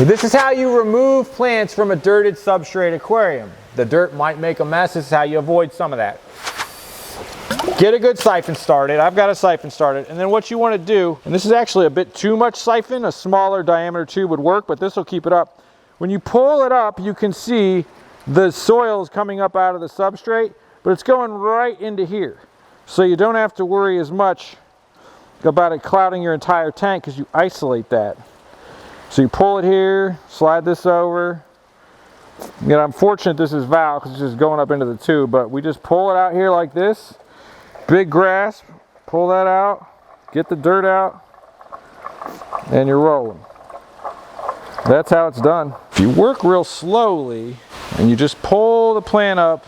This is how you remove plants from a dirted substrate aquarium. The dirt might make a mess. This is how you avoid some of that. Get a good siphon started. I've got a siphon started. And then what you want to do, and this is actually a bit too much siphon, a smaller diameter tube would work, but this will keep it up. When you pull it up, you can see the soil is coming up out of the substrate, but it's going right into here. So you don't have to worry as much about it clouding your entire tank because you isolate that. So you pull it here, slide this over. You know, I'm fortunate this is VAL because it's just going up into the tube, but we just pull it out here like this. Big grasp, pull that out, get the dirt out, and you're rolling. That's how it's done. If you work real slowly and you just pull the plant up,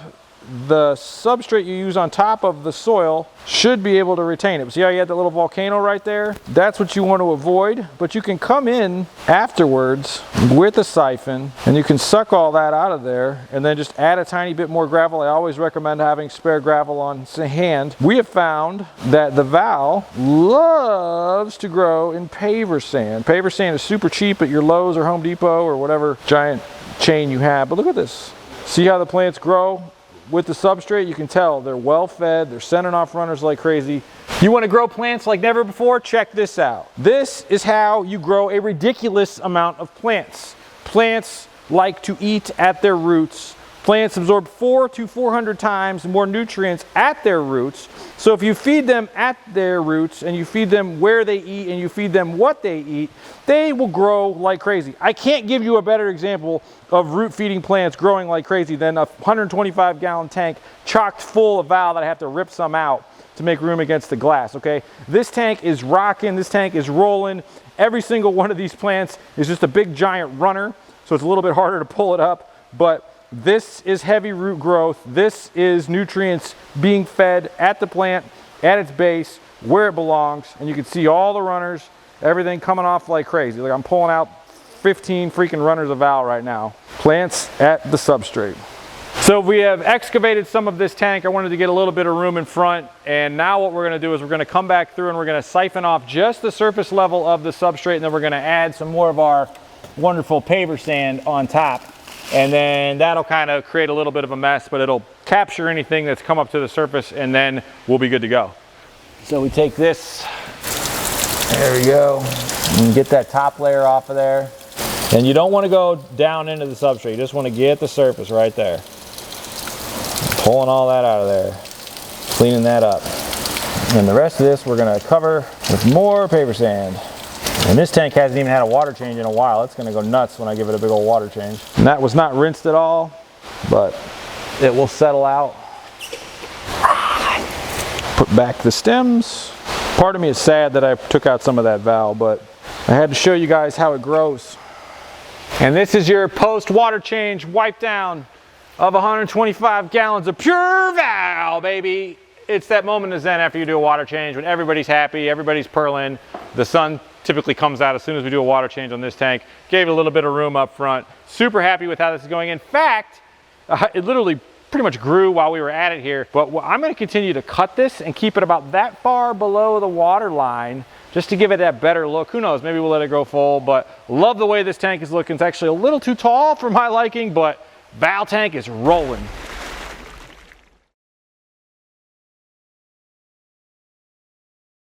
the substrate you use on top of the soil should be able to retain it. See how you had that little volcano right there? That's what you want to avoid, but you can come in afterwards with a siphon and you can suck all that out of there and then just add a tiny bit more gravel. I always recommend having spare gravel on hand. We have found that the VAL loves to grow in paver sand. Paver sand is super cheap at your Lowe's or Home Depot or whatever giant chain you have, but look at this. See how the plants grow? With the substrate, you can tell they're well fed, they're sending off runners like crazy. You want to grow plants like never before? Check this out. This is how you grow a ridiculous amount of plants. Plants like to eat at their roots. Plants absorb 400 to 400 times more nutrients at their roots. So if you feed them at their roots and you feed them where they eat and you feed them what they eat, they will grow like crazy. I can't give you a better example of root feeding plants growing like crazy than a 125-gallon tank chocked full of VAL that I have to rip some out to make room against the glass, okay? This tank is rocking, this tank is rolling. Every single one of these plants is just a big giant runner, so it's a little bit harder to pull it up, but this is heavy root growth. This is nutrients being fed at the plant, at its base, where it belongs, and you can see all the runners, everything coming off like crazy. Like I'm pulling out 15 freaking runners of VAL right now. Plants at the substrate. So we have excavated some of this tank. I wanted to get a little bit of room in front, and now what we're going to do is we're going to come back through and we're going to siphon off just the surface level of the substrate, and then we're going to add some more of our wonderful paver sand on top. And then that'll kind of create a little bit of a mess, but it'll capture anything that's come up to the surface, and then we'll be good to go. So we take this, there we go, and get that top layer off of there. And you don't want to go down into the substrate, you just want to get the surface right there. Pulling all that out of there, cleaning that up. And the rest of this we're going to cover with more paver sand. And this tank hasn't even had a water change in a while. It's going to go nuts when I give it a big old water change. And that was not rinsed at all, but it will settle out. Put back the stems. Part of me is sad that I took out some of that VAL, but I had to show you guys how it grows. And this is your post-water change wipe down of 125 gallons of pure VAL, baby. It's that moment of zen after you do a water change when everybody's happy, everybody's purling, the sun typically comes out as soon as we do a water change on this tank. Gave it a little bit of room up front. Super happy with how this is going. In fact, it literally pretty much grew while we were at it here, but I'm going to continue to cut this and keep it about that far below the water line just to give it that better look. Who knows, maybe we'll let it grow full, but love the way this tank is looking. It's actually a little too tall for my liking, but VAL tank is rolling.